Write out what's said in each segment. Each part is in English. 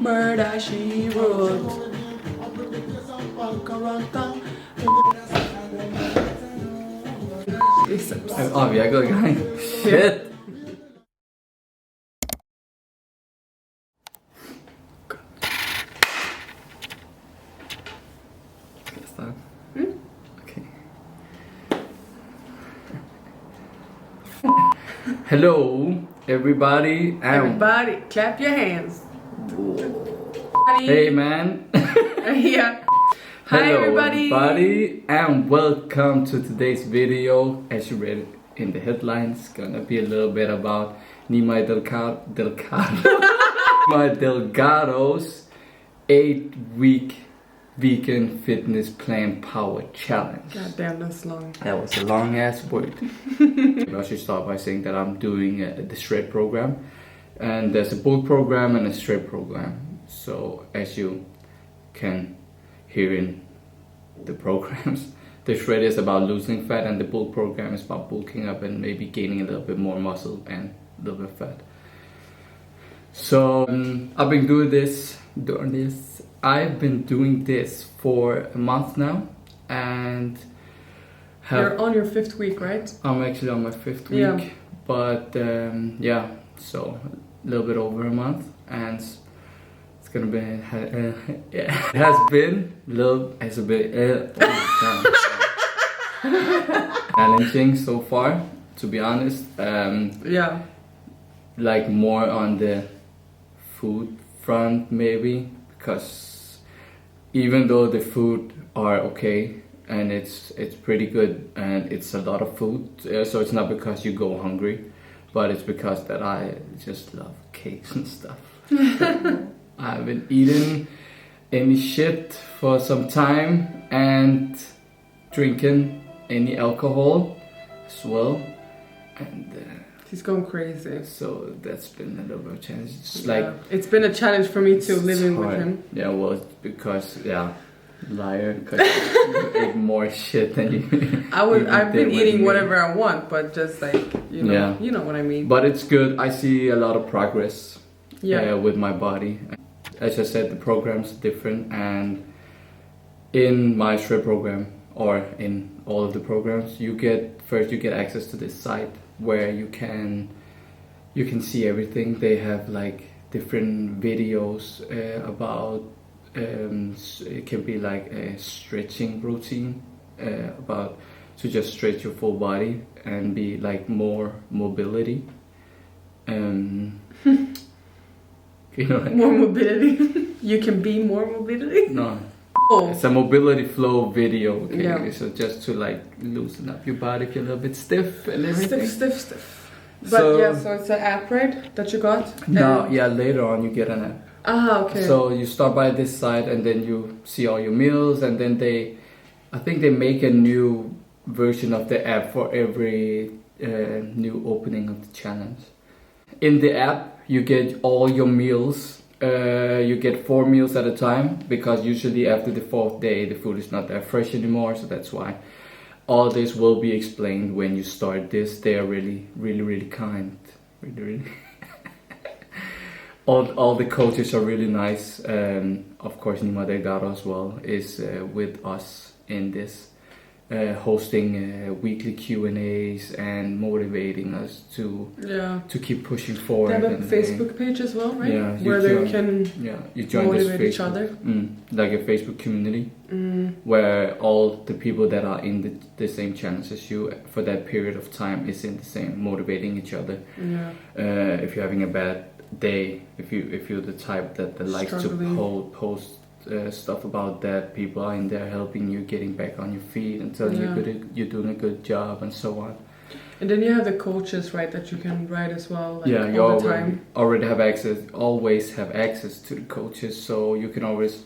Murder she wrote. Oh, vi er gået i gang. Shit! Skal jeg starte? Okay. Hello, everybody. Everybody, clap your hands. Hey, man. Yeah. Hi, Hello, everybody. and welcome to today's video. As you read in the headlines, it's gonna be a little bit about Nimai Delgado's 8-week vegan fitness plan power challenge. God damn, that's long. That was a long ass word. I should start by saying that I'm doing the shred program, and there's a bulk program and a shred program. So as you can hear in the programs, the shred is about losing fat and the bulk program is about bulking up and maybe gaining a little bit more muscle and a little bit of fat. So I've been doing this for a month now, and You're on your 5th week, right? I'm actually on my 5th week. Yeah. But yeah, so a little bit over a month, and it's gonna be it has been challenging so far, to be honest. Yeah. Like more on the food front maybe, because even though the food are okay and it's pretty good and it's a lot of food, so it's not because you go hungry, but it's because that I just love cakes and stuff. I haven't eaten any shit for some time and drinking any alcohol as well, and He's going crazy. so that's been a little bit of a challenge. It's Yeah. like It's been a challenge for me too, living with hard. him. Yeah, well, it's because liar, because you ate more shit than you. I've been with eating me. whatever I want, but just like you know what I mean. But it's good. I see a lot of progress. Yeah. With my body. As I said, the program's different, and in my shred program, or in all of the programs, you get access to this site where you can see everything. They have like different videos about it can be like a stretching routine about to just stretch your full body and be like more mobility. You know, More mobility. You can be more mobility. no. Oh. It's a mobility flow video, okay? Yeah. So just to like loosen up your body if you're a little bit stiff and everything. Stiff. But So- so it's an app, right? That you got? No, yeah, later on you get an app. Okay. So you start by this site and then you see all your meals, and then I think they make a new version of the app for every new opening of the challenge. In the app, you get all your meals. You get 4 meals at a time, because usually after the 4th day the food is not that fresh anymore, so that's why. All this will be explained when you start this. They are really kind. Really. All the coaches are really nice. Of course, Nimai Delgado as well is with us in this, hosting weekly Q&As and motivating us to keep pushing forward. They have a Facebook page as well, right? Yeah, where they can you join motivate this each other. like a Facebook community where all the people that are in the same challenge as you for that period of time is in the same, motivating each other. Yeah. If you're having a bad day, if you're the type that likes to post stuff about that, people are in there helping you, getting back on your feet and telling you you're doing a good job and so on. And then you have the coaches, right, that you can write as well, like, you all the time. always have access to the coaches, so you can always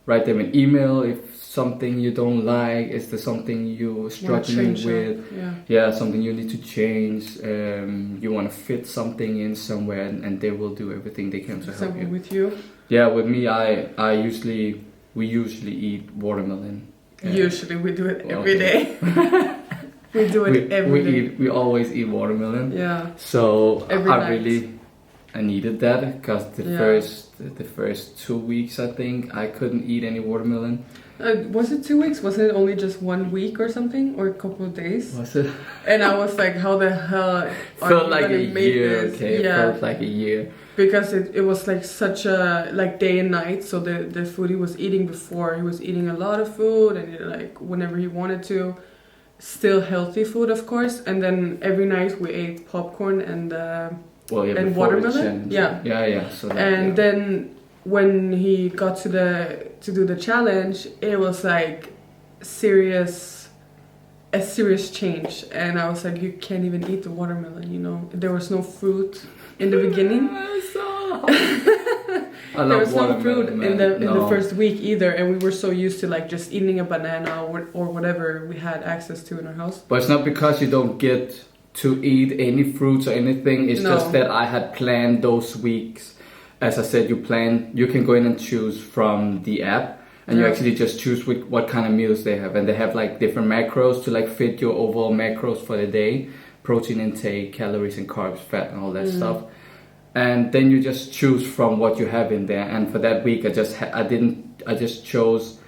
write them an email if something you don't like, is there something you're struggling with, something you need to change, you want to fit something in somewhere, and they will do everything they can to help you. With you? Yeah, with me, we usually eat watermelon. Usually we do it every day. We do it every day. We always eat watermelon. Yeah. So Every night. I needed that because the first 2 weeks I think I couldn't eat any watermelon. Was it 2 weeks? Was it only just 1 week or something, or a couple of days? Was it? And I was like, how the hell are felt you like gonna a make year. this? Okay, Yeah. it felt like a year. Because it was like such a like day and night. So the food he was eating before, he was eating a lot of food and like whenever he wanted to, still healthy food of course. And then every night we ate popcorn and Well, yeah, and before the watermelon. challenge. Yeah. Yeah. So that, And yeah. then when he got to do the challenge, it was like a serious change. And I was like, you can't even eat the watermelon, you know. There was no fruit in the beginning. There was no fruit in the first week either, and we were so used to like just eating a banana or whatever we had access to in our house. But it's not because you don't get to eat any fruits or anything. It's just that I had planned those weeks. As I said, you can go in and choose from the app, and you actually just choose what kind of meals they have, and they have like different macros to like fit your overall macros for the day, protein intake, calories and carbs, fat and all that stuff. And then you just choose from what you have in there. And for that week, I just chose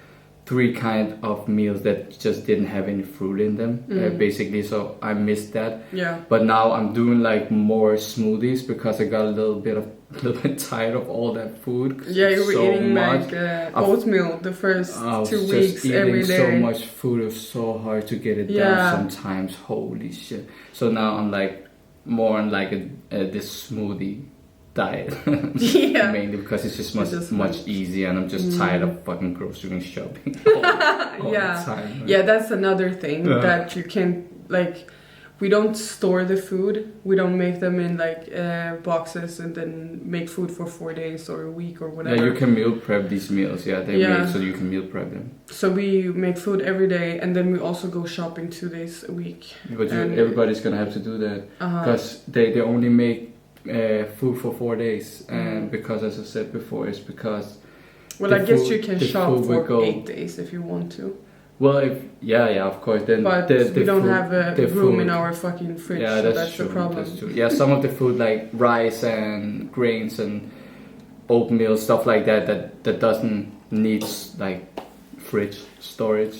3 kind of meals that just didn't have any fruit in them, basically. So I missed that. Yeah. But now I'm doing like more smoothies because I got a little bit tired of all that food. Yeah, you were so eating much. like oatmeal the first 2 weeks every day. So much food. It was so hard to get it down sometimes. Holy shit. So now I'm like more on like this smoothie diet. Mainly because it's just much easier, and I'm just tired of fucking grocery shopping all the time. Yeah, that's another thing that you can like. We don't store the food. We don't make them in like boxes and then make food for 4 days or a week or whatever. Yeah, you can meal prep these meals. Yeah, they're made so you can meal prep them. So we make food every day, and then we also go shopping 2 days a week. But everybody's gonna have to do that because they only make food for 4 days, and because, as I said before, it's because. Well, I guess you can shop for 8 days if you want to. Well, of course. Then, but we don't have room in our fucking fridge. Yeah, so that's true. the problem. That's true. Yeah, some of the food like rice and grains and oatmeal, stuff like that doesn't need like fridge storage.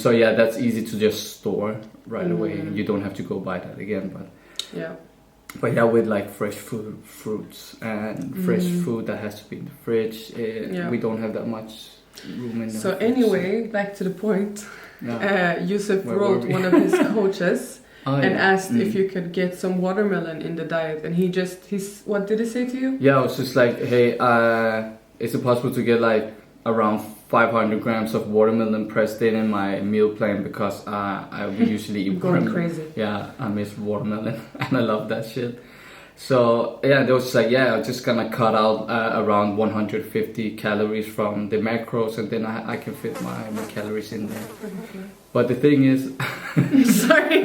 So yeah, that's easy to just store right away. You don't have to go buy that again. But yeah, with like fresh fruits and fresh food that has to be in the fridge, we don't have that much room in the So fridge. Anyway, back to the point. Yusuf wrote one of his coaches and asked if you could get some watermelon in the diet, and he's what did he say to you? Yeah, I was just like, hey, is it possible to get like around 500 grams of watermelon pressed in my meal plan, because I usually eat going crazy. Yeah, I miss watermelon and I love that shit. So yeah, they was like, yeah, I'm just gonna cut out around 150 calories from the macros, and then I can fit my calories in there. Okay. But the thing is, sorry.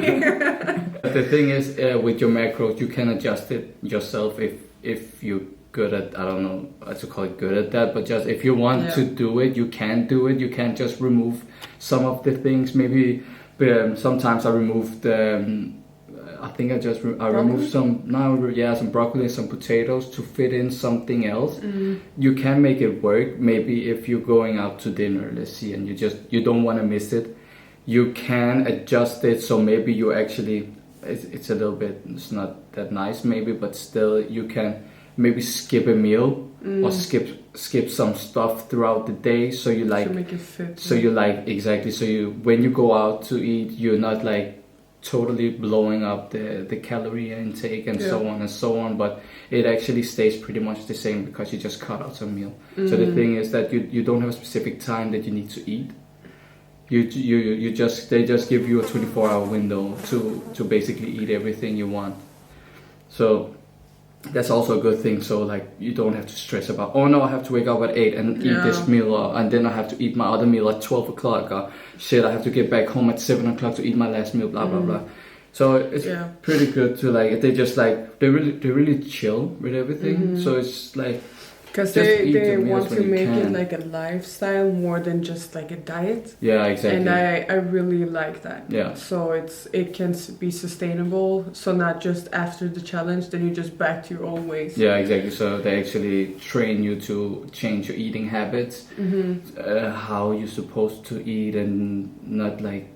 the thing is, with your macros, you can adjust it yourself if you good at, I don't know how to call it good at that, but just if you want to do it, you can do it. You can just remove some of the things. Maybe sometimes I remove the I think I removed some broccoli and some potatoes to fit in something else. You can make it work. Maybe if you're going out to dinner, let's see, and you don't want to miss it, you can adjust it so maybe you actually it's a little bit, it's not that nice maybe, but still you can maybe skip a meal or skip some stuff throughout the day, so you like to make it fit. So you like exactly, so you when you go out to eat, you're not like totally blowing up the calorie intake and so on and so on, but it actually stays pretty much the same because you just cut out some meal. So the thing is that you don't have a specific time that you need to eat. They just give you a 24-hour window to basically eat everything you want. So that's also a good thing. So like you don't have to stress about, oh no, I have to wake up at 8 and eat this meal, and then I have to eat my other meal at 12 o'clock, or shit, I have to get back home at 7 o'clock to eat my last meal, blah blah blah. So it's pretty good to like, they're really chill with everything. So it's like Because Just eat they the meals want to when you make it can. like a lifestyle more than just like a diet. Yeah, exactly. And I really like that. Yeah. So it can be sustainable. So not just after the challenge, then you just back to your old ways. Yeah, exactly. So they actually train you to change your eating habits, how you're supposed to eat, and not like,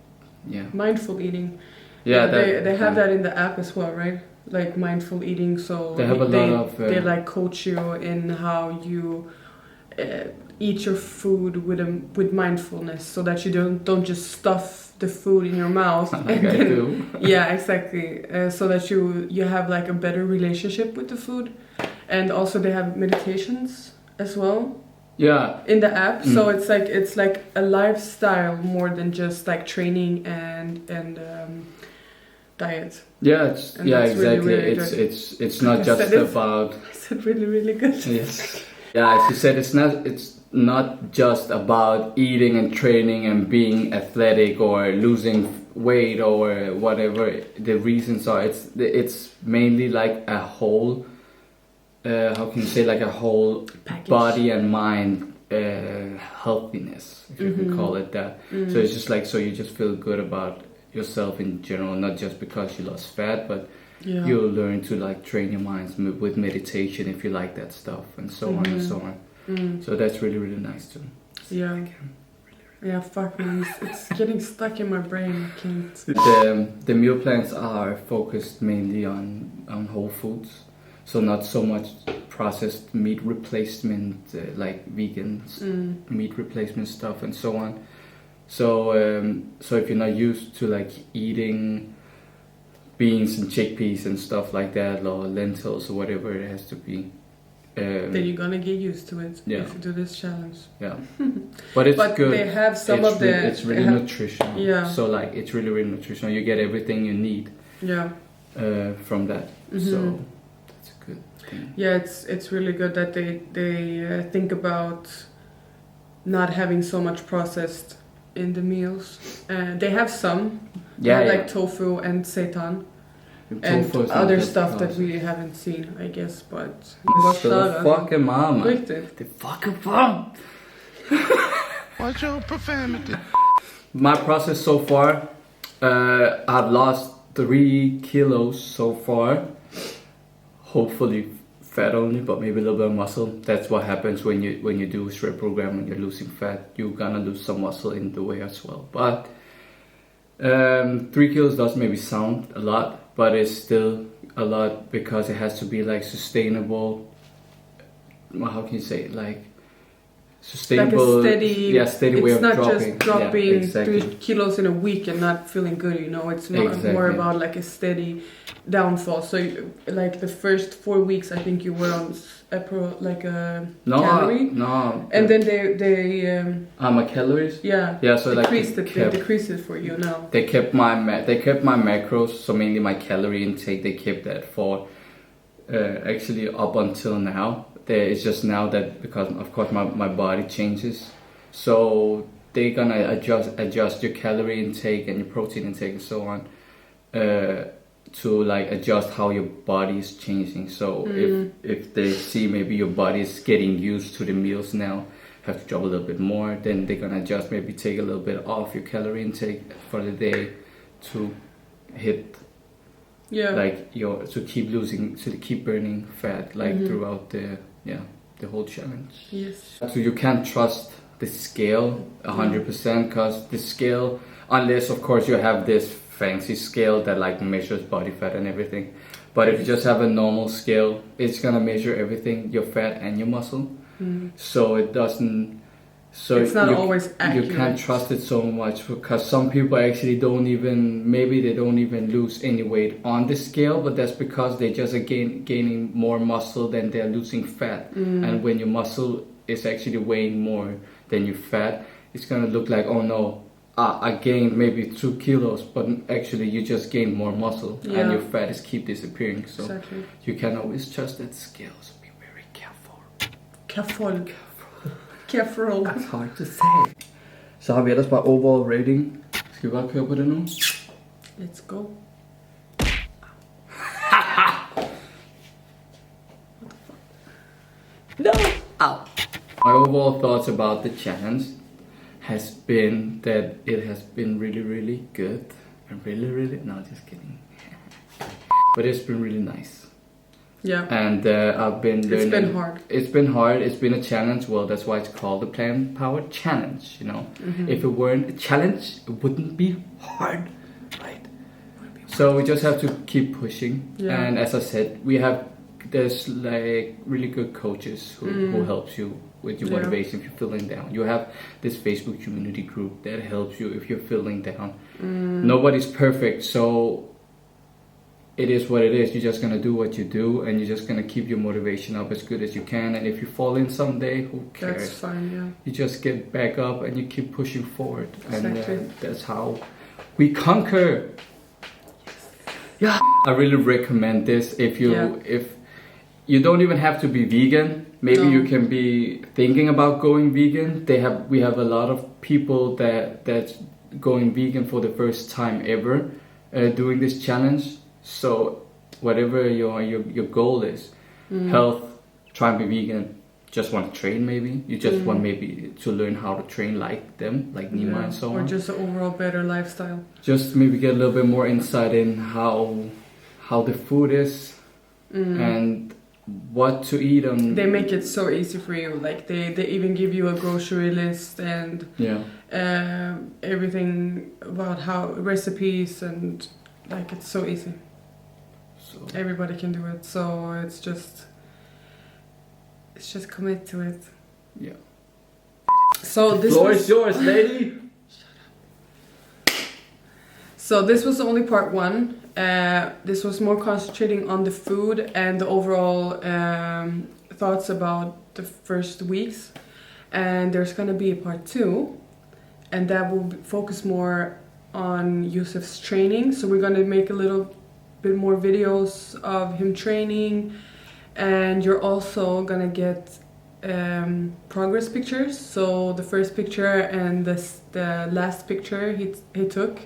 yeah. Mindful eating. Yeah, they have that in the app as well, right? Like mindful eating. So they have a lot of. They like coach you in how you eat your food with mindfulness, so that you don't just stuff the food in your mouth. Like I do. Yeah, exactly. So that you have like a better relationship with the food, and also they have meditations as well. Yeah. In the app, so it's like a lifestyle more than just like training and diet. Yeah, And yeah, that's exactly. really, really It's not just about. I said really, really good. Yes. Yeah, as you said, it's not just about eating and training and being athletic or losing weight or whatever the reasons are. It's mainly like a whole. How can you say, like a whole Package. Body and mind healthiness, if you can call it that. So it's just like, so you just feel good about yourself in general, not just because you lost fat, but you'll learn to like train your minds with meditation if you like that stuff, and so on and so on. So that's really, really nice too. Yeah. Yeah, fuck man, it's getting stuck in my brain. I can't. The meal plans are focused mainly on whole foods, so not so much processed meat replacement, like vegan meat replacement stuff and so on. So if you're not used to like eating beans and chickpeas and stuff like that, or lentils or whatever it has to be, then you're gonna get used to it Yeah. if you do this challenge. yeah. But it's But good. they have some it's of the. it's really nutritional. Yeah. So like it's really, really nutritional. You get everything you need. Yeah. From that. So that's a good thing. Yeah, it's really good that they think about not having so much processed in the meals. They have some, like tofu and seitan, and Tofu is not other that stuff that processed. we haven't seen, I guess. But The fucking mama. Riktigt. The fucking mom. Watch your profanity. My process so far, I've lost 3 kilos so far. Hopefully fat only, but maybe a little bit of muscle. That's what happens when you do a shred program and you're losing fat. You're gonna lose some muscle in the way as well. But 3 kilos does maybe sound a lot, but it's still a lot because it has to be like sustainable. Well, how can you say it? Like sustainable, like a steady, steady way of dropping. It's not just dropping Yeah, exactly. 3 kilos in a week and not feeling good, it's more Exactly. about like a steady downfall. So like the first 4 weeks, I think you were on a calorie, and then they my calories. Yeah, so like they decreased it for you now. They kept my macros, so mainly my calorie intake. They kept that for actually up until now. It's just now that because of course my body changes, so they're gonna adjust your calorie intake and your protein intake and so on to like adjust how your body is changing. So if they see maybe your body is getting used to the meals now, have to drop a little bit more, then they're gonna adjust, maybe take a little bit off your calorie intake for the day to hit like to keep burning fat like throughout the whole challenge. Yes. So you can't trust the scale 100% because the scale, unless of course you have this fancy scale that like measures body fat and everything, but if you just have a normal scale, it's gonna measure everything, your fat and your muscle. So it doesn't. So it's not always accurate. You can't trust it so much because some people actually don't even lose any weight on the scale, but that's because they just are gaining more muscle than they're losing fat. And when your muscle is actually weighing more than your fat, it's gonna look like, oh no, I gained maybe 2 kilos, but actually you just gained more muscle and your fat is keep disappearing. So you can always trust that scale. So be very careful. Careful. That's hard to say. Så har vi ellers bare overall rating. Skal vi bare køre på det nu? Let's go. What the fuck? No! Ow. My overall thoughts about the challenge has been that it has been really, really good. And really, no, just kidding. But it's been really nice. Yeah. And I've been learning. It's been hard. It's been hard. It's been a challenge. Well, that's why it's called the Plant Power Challenge, you know. If it weren't a challenge, it wouldn't be hard, right? So we just have to keep pushing. Yeah. And as I said, there's like really good coaches who helps you with your motivation if you're feeling down. You have this Facebook community group that helps you if you're feeling down. Nobody's perfect, so it is what it is. You're just gonna do what you do, and you're just gonna keep your motivation up as good as you can. And if you fall in someday, who cares? That's fine, yeah. You just get back up and you keep pushing forward. Exactly. And that's how we conquer. Yeah, I really recommend this. If you don't even have to be vegan, maybe you can be thinking about going vegan. We have a lot of people that's going vegan for the first time ever, doing this challenge. So whatever your goal is, health, try and be vegan. Just want to train, maybe you just want maybe to learn how to train like them, like Nimai and so on. Or just an overall better lifestyle. Just maybe get a little bit more insight in how the food is and what to eat. They make it so easy for you. Like they even give you a grocery list and everything about how recipes, and like it's so easy. So everybody can do it. So it's just commit to it. Yeah. So this floor is yours, lady. So this was only part 1. This was more concentrating on the food and the overall thoughts about the first weeks. And there's going to be a part 2, and that will focus more on Yusuf's training. So we're going to make a little bit more videos of him training, and you're also going to get progress pictures. So the first picture and the last picture he took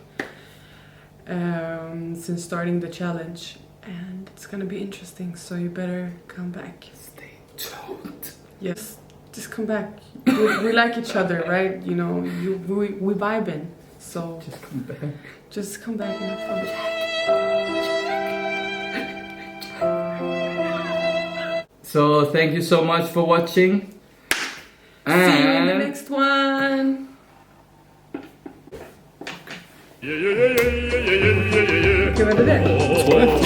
since starting the challenge, and it's gonna be interesting, so you better come back. Stay tuned. Yes, just come back. We like each other, right? You know, we vibing, so just come back. Just come back and have fun. So thank you so much for watching. See you in the next one. Yeah, yeah, yeah, yeah, yeah, yeah, yeah, yeah. Give it a day.